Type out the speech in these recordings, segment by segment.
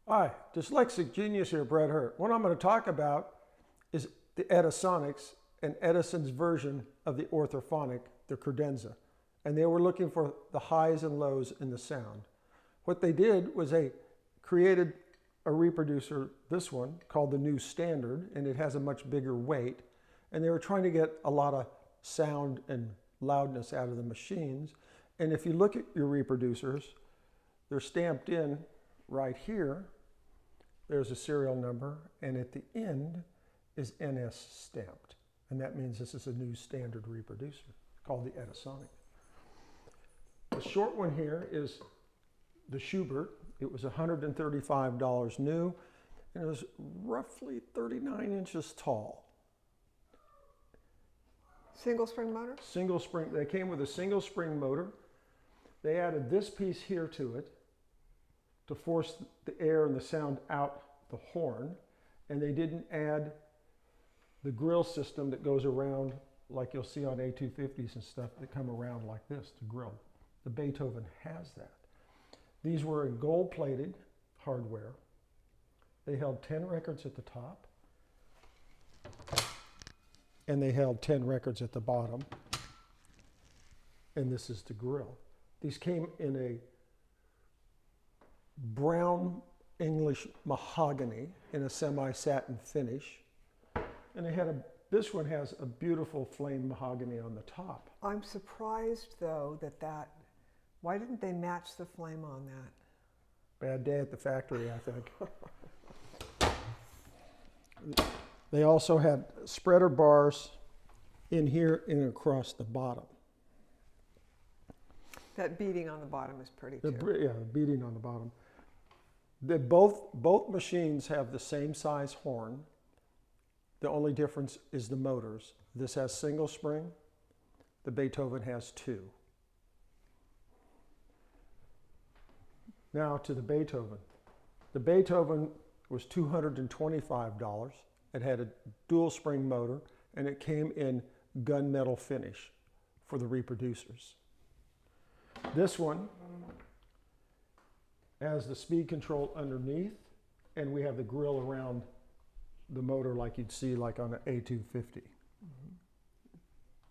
Hi, dyslexic genius here, Brett Hurt. What I'm going to talk about is the Edisonics and Edison's version of the orthophonic, the credenza. And they were looking for the highs and lows in the sound. What they did was they created a reproducer, this one, called the New Standard, and it has a much bigger weight. And they were trying to get a lot of sound and loudness out of the machines. And if you look at your reproducers, they're stamped in right here. There's a serial number, and at the end is NS stamped. And that means this is a new standard reproducer called the Edisonic. The short one here is the Schubert. It was $135 new, and it was roughly 39 inches tall. Single spring motor? Single spring. They came with a single spring motor. They added this piece here to it to force the air and the sound out the horn, and they didn't add the grill system that goes around like you'll see on A250s and stuff that come around like this to grill. The Beethoven has that. These were in gold-plated hardware. They held 10 records at the top, and they held 10 records at the bottom, and this is the grill. These came in a brown English mahogany in a semi-satin finish. And they had this one has a beautiful flame mahogany on the top. I'm surprised though why didn't they match the flame on that? Bad day at the factory, I think. They also had spreader bars in here and across the bottom. That beading on the bottom is pretty too. Yeah, the beading on the bottom. Both machines have the same size horn. The only difference is the motors. This has single spring. The Beethoven has two. Now to the Beethoven. The Beethoven was $225. It had a dual spring motor, and it came in gunmetal finish for the reproducers. This one has the speed control underneath, and we have the grill around the motor like you'd see like on an A250. Mm-hmm.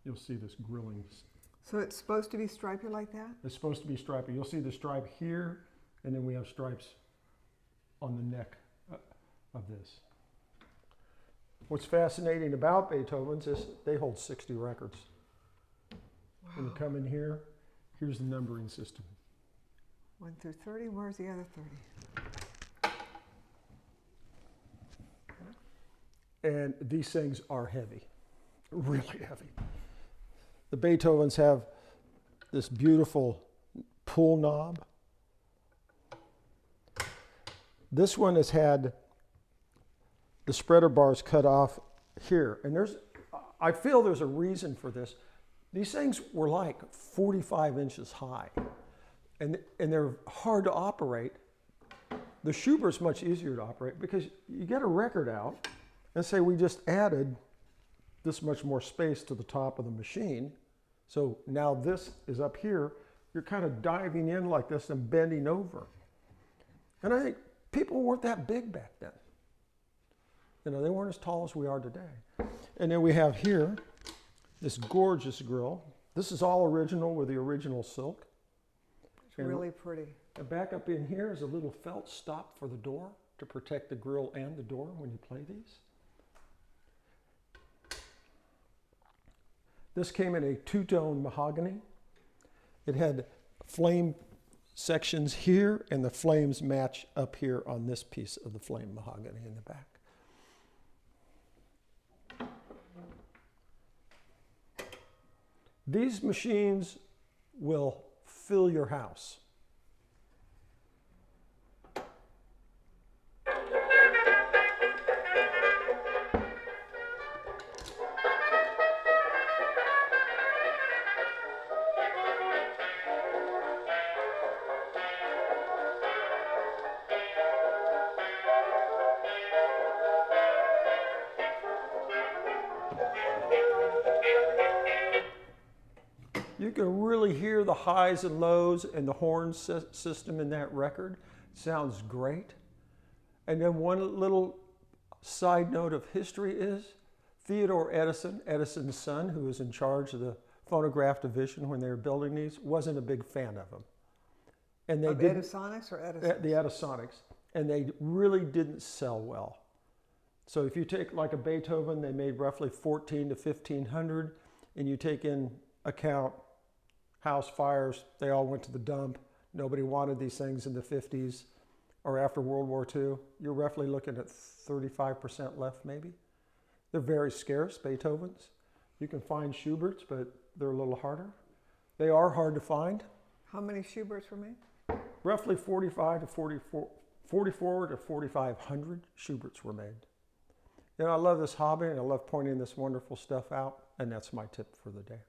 You'll see this grilling. So it's supposed to be stripy like that? It's supposed to be stripy. You'll see the stripe here, and then we have stripes on the neck of this. What's fascinating about Beethoven's is they hold 60 records. Wow. When you come in here, here's the numbering system. 1 through 30, where's the other 30? And these things are heavy, really heavy. The Beethovens have this beautiful pull knob. This one has had the spreader bars cut off here. And I feel there's a reason for this. These things were like 45 inches high. And they're hard to operate. The Schubert's much easier to operate because you get a record out and say we just added this much more space to the top of the machine. So now this is up here. You're kind of diving in like this and bending over. And I think people weren't that big back then. You know, they weren't as tall as we are today. And then we have here this gorgeous grill. This is all original with the original silk. Really pretty. And back up in here is a little felt stop for the door to protect the grill and the door when you play these. This came in a two-tone mahogany. It had flame sections here, and the flames match up here on this piece of the flame mahogany in the back. These machines will fill your house. You can really hear the highs and lows and the horn system in that record. Sounds great. And then one little side note of history is Theodore Edison, Edison's son, who was in charge of the phonograph division when they were building these, wasn't a big fan of them. And they did Edisonics or Edison? the Edisonics, and they really didn't sell well. So if you take like a Beethoven, they made roughly 14 to 1500, and you take in account house fires, they all went to the dump. Nobody wanted these things in the 50s or after World War II. You're roughly looking at 35% left maybe. They're very scarce, Beethovens. You can find Schuberts, but they're a little harder. They are hard to find. How many Schuberts were made? Roughly 44 to 4,500 Schuberts were made. You know, I love this hobby and I love pointing this wonderful stuff out, and that's my tip for the day.